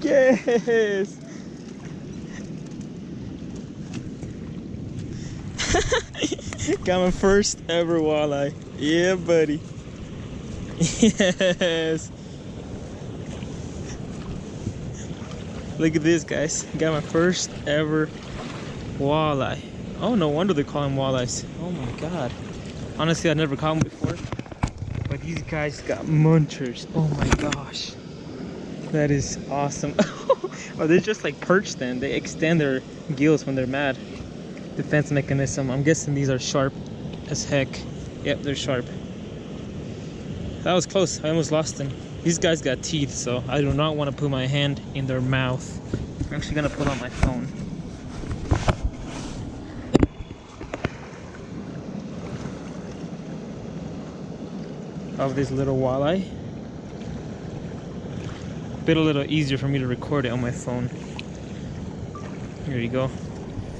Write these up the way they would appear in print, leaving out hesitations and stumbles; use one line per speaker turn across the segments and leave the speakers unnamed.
Yes. Got my first ever walleye. Yeah, buddy. Yes. Look at this, guys. Got my first ever walleye. Oh, no wonder they call them walleyes. Oh my god. Honestly, I never caught them before. But these guys got munchers. Oh my gosh. That is awesome. Oh, they're just like perched then. They extend their gills when they're mad. Defense mechanism. I'm guessing these are sharp as heck. Yep, they're sharp. That was close. I almost lost them. These guys got teeth, so I do not want to put my hand in their mouth. I'm actually gonna put on my phone. Of this little walleye. Bit a little easier for me to record it on my phone. Here you go.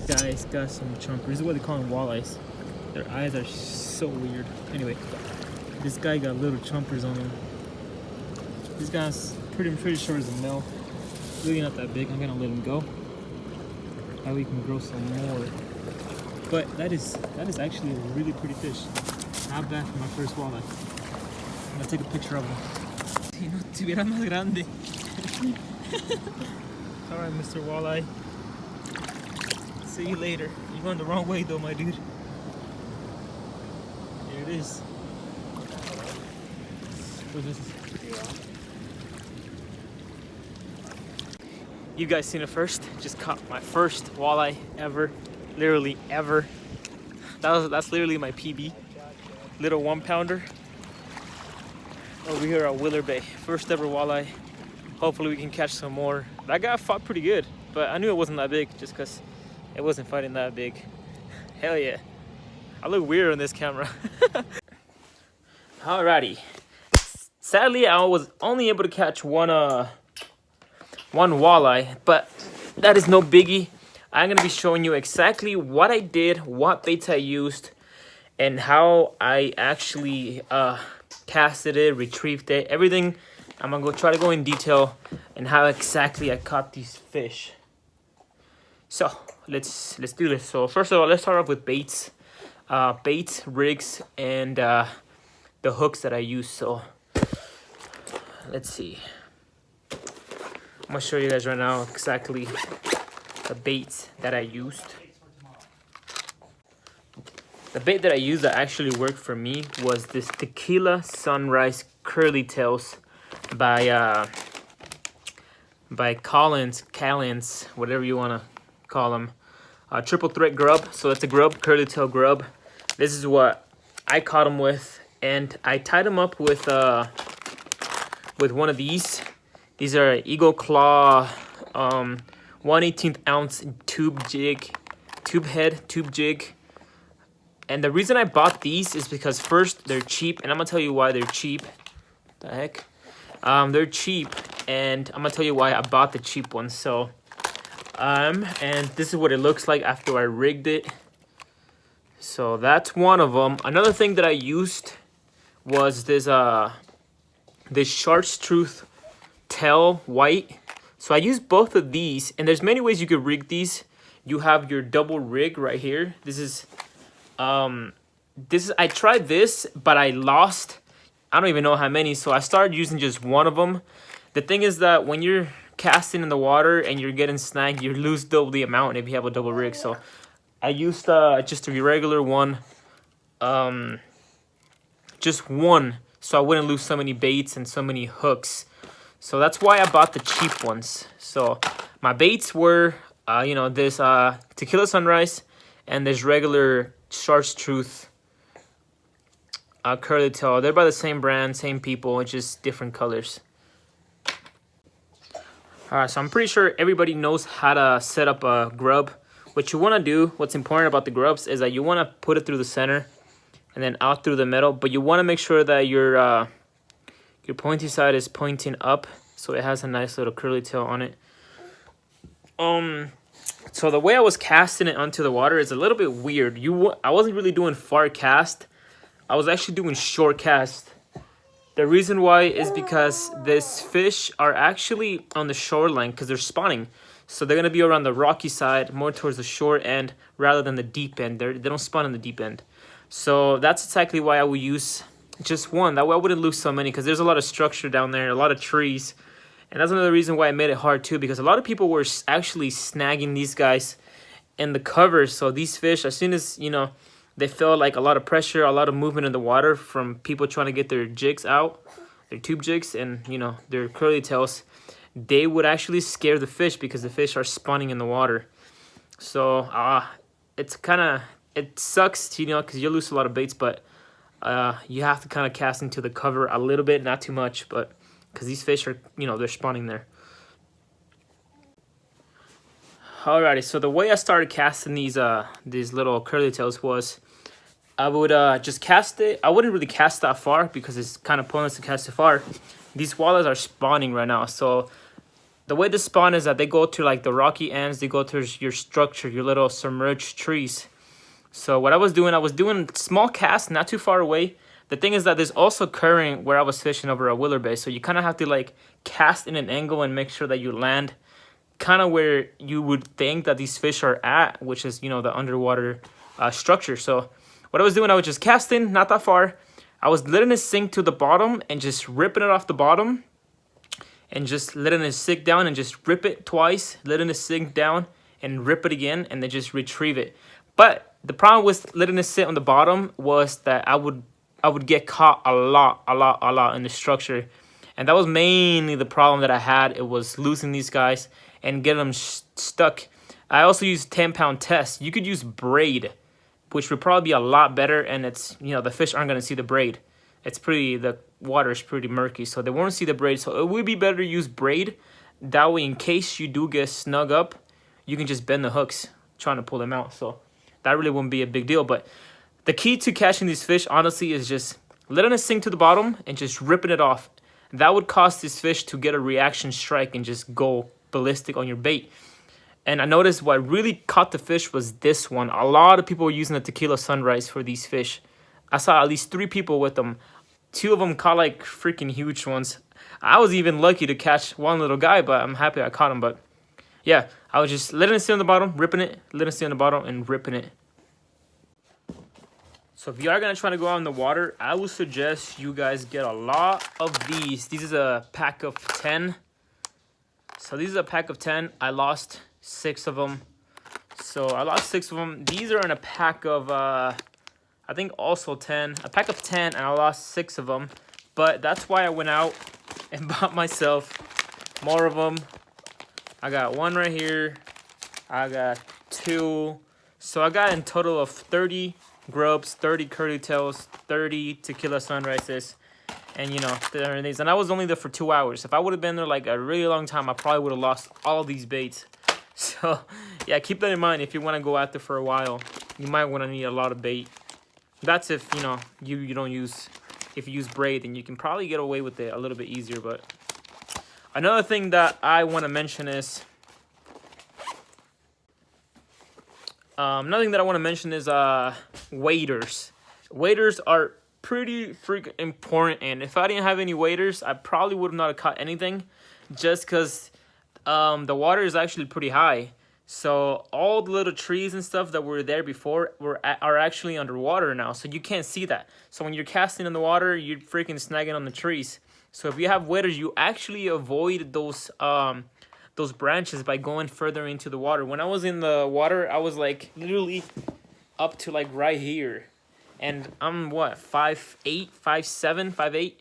Guys, got some chompers. This is what they call them, walleyes. Their eyes are so weird. Anyway, this guy got little chompers on him. This guy's pretty sure is a male. Really not that big. I'm gonna let him go. How we can grow some more. But that is actually a really pretty fish. Not bad for my first walleye. I'm gonna take a picture of him. Si no estuviera más grande. Alright, Mr. Walleye. See you later. You're going the wrong way though, my dude. There it is. What's this? You guys seen it first? Just caught my first walleye ever. Literally ever. That's literally my PB. Little 1-pounder. Over here at Willard Bay. First ever walleye. Hopefully we can catch some more. That guy fought pretty good, but I knew it wasn't that big just because it wasn't fighting that big. Hell yeah. I look weird on this camera. Alrighty. Sadly, I was only able to catch one walleye, but that is no biggie. I'm gonna be showing you exactly what I did, what baits I used, and how I actually casted it, retrieved it, everything. I'm gonna try to go in detail and how exactly I caught these fish. So let's do this. So first of all, let's start off with baits, rigs, and the hooks that I use. So let's see. I'm gonna show you guys right now exactly the baits that I used. The bait that I used that actually worked for me was this Tequila Sunrise Curly Tails by Callens, whatever you wanna call them. Triple threat grub. So it's a grub, curly tail grub. This is what I caught them with, and I tied them up with one of these. These are Eagle Claw 1/18 ounce tube jig. And the reason I bought these is because first, they're cheap, and I'm gonna tell you why they're cheap. The heck? They're cheap, and I'm gonna tell you why I bought the cheap ones. So, and this is what it looks like after I rigged it. So that's one of them. Another thing that I used was this chartreuse tail white. So I used both of these, and there's many ways you could rig these. You have your double rig right here. This is I tried this, but I lost, I don't even know how many, so I started using just one of them. The thing is that when you're casting in the water and you're getting snagged, you lose double the amount if you have a double rig. So I used just a regular one, just one, so I wouldn't lose so many baits and so many hooks. So that's why I bought the cheap ones. So my baits were this Tequila Sunrise and this regular chartreuse curly tail. They're by the same brand, same people, it's just different colors. Alright, so I'm pretty sure everybody knows how to set up a grub. What you want to do, what's important about the grubs is that you want to put it through the center and then out through the middle, but you want to make sure that your pointy side is pointing up, so it has a nice little curly tail on it. So the way I was casting it onto the water is a little bit weird. I wasn't really doing far cast. I was actually doing short cast. The reason why is because these fish are actually on the shoreline because they're spawning. So they're going to be around the rocky side, more towards the shore end rather than the deep end. They don't spawn in the deep end. So that's exactly why I would use just one. That way I wouldn't lose so many because there's a lot of structure down there, a lot of trees. And that's another reason why I made it hard too, because a lot of people were actually snagging these guys in the covers. So these fish, as soon as, you know, they felt like a lot of pressure, a lot of movement in the water from people trying to get their jigs out, their tube jigs and, you know, their curly tails, they would actually scare the fish because the fish are spawning in the water. So it's kind of, it sucks, you know, because you lose a lot of baits, but you have to kind of cast into the cover a little bit, not too much, but because these fish are, you know, they're spawning there. Alrighty, so the way I started casting these little curly tails was I would just cast it. I wouldn't really cast that far because it's kind of pointless to cast it far. These walleyes are spawning right now. So the way they spawn is that they go to like the rocky ends. They go to your structure, your little submerged trees. So what I was doing small casts, not too far away. The thing is that there's also current where I was fishing over at Willard Bay. So you kind of have to like cast in an angle and make sure that you land kind of where you would think that these fish are at, which is, you know, the underwater structure. So what I was doing, I was just casting, not that far. I was letting it sink to the bottom and just ripping it off the bottom and just letting it sink down and just rip it twice, letting it sink down and rip it again and then just retrieve it. But the problem with letting it sit on the bottom was that I would get caught a lot in the structure. And that was mainly the problem that I had. It was losing these guys and getting them stuck. I also used 10-pound test. You could use braid, which would probably be a lot better, and it's, you know, the fish aren't going to see the braid. It's pretty, the water is pretty murky, so they won't see the braid. So it would be better to use braid. That way, in case you do get snug up, you can just bend the hooks trying to pull them out. So that really wouldn't be a big deal. But the key to catching these fish, honestly, is just letting it sink to the bottom and just ripping it off. That would cause this fish to get a reaction strike and just go ballistic on your bait. And I noticed what really caught the fish was this one. A lot of people were using the tequila sunrise for these fish. I saw at least 3 people with them. 2 of them caught like freaking huge ones. I was even lucky to catch one little guy, but I'm happy I caught him. But yeah, I was just letting it sit on the bottom, ripping it, letting it sit on the bottom, and ripping it. So if you are going to try to go out in the water, I would suggest you guys get a lot of these. This is a pack of 10. So these are a pack of 10. I lost 6 of them. So I lost 6 of them. These are in a pack of, I think also 10. A pack of 10, and I lost 6 of them. But that's why I went out and bought myself more of them. I got 1 right here. I got 2. So I got in total of 30 grubs, 30 curly tails, 30 tequila sunrises, and, you know, these. And I was only there for 2 hours. If I would have been there like a really long time, I probably would have lost all of these baits. So yeah, keep that in mind. If you want to go out there for a while, you might want to need a lot of bait. That's if, you know, you don't use, if you use braid, then you can probably get away with it a little bit easier. But another thing that I want to mention is waders. Waders are pretty freaking important, and if I didn't have any waders, I probably would have not caught anything, just because the water is actually pretty high. So all the little trees and stuff that were there before are actually underwater now, so you can't see that. So when you're casting in the water, you're freaking snagging on the trees. So if you have waders, you actually avoid those branches by going further into the water. When I was in the water, I was like literally up to like right here, and I'm what, 5'8", 5'7", 5'8",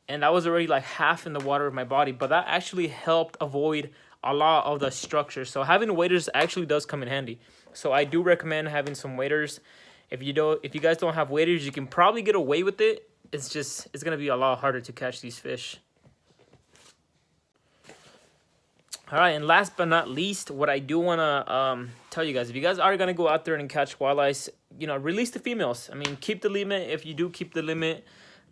and I was already like half in the water of my body. But that actually helped avoid a lot of the structure. So having waders actually does come in handy. So I do recommend having some waders. If you guys don't have waders, you can probably get away with it. It's gonna be a lot harder to catch these fish. All right, and last but not least, what I do want to tell you guys, if you guys are going to go out there and catch walleyes, you know, release the females. I mean, keep the limit if you do keep the limit,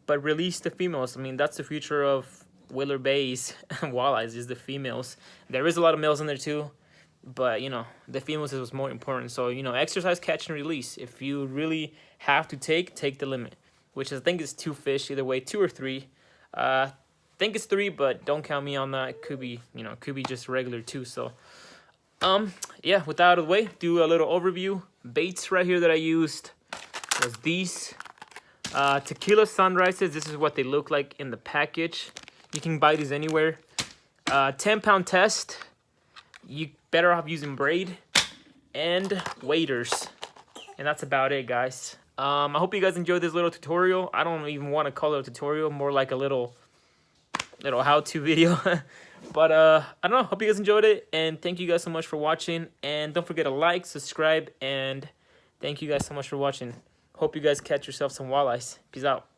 but release the females. I mean, that's the future of Willard Bay's walleyes, is the females. There is a lot of males in there too, but, you know, the females is what's more important. So, you know, exercise, catch, and release. If you really have to take the limit, which I think is 2 fish, either way, 2 or 3. Think it's 3, but don't count me on that. It could be, you know, it could be just regular too. So yeah, with that out of the way, do a little overview. Baits right here that I used was these tequila sunrises. This is what they look like in the package. You can buy these anywhere. 10-pound test. You better off using braid and waders, and that's about it, guys. I hope you guys enjoyed this little tutorial. I don't even want to call it a tutorial, more like a little how-to video. But I don't know, hope you guys enjoyed it, and thank you guys so much for watching. And don't forget to like, subscribe, and thank you guys so much for watching. Hope you guys catch yourself some walleyes. Peace out.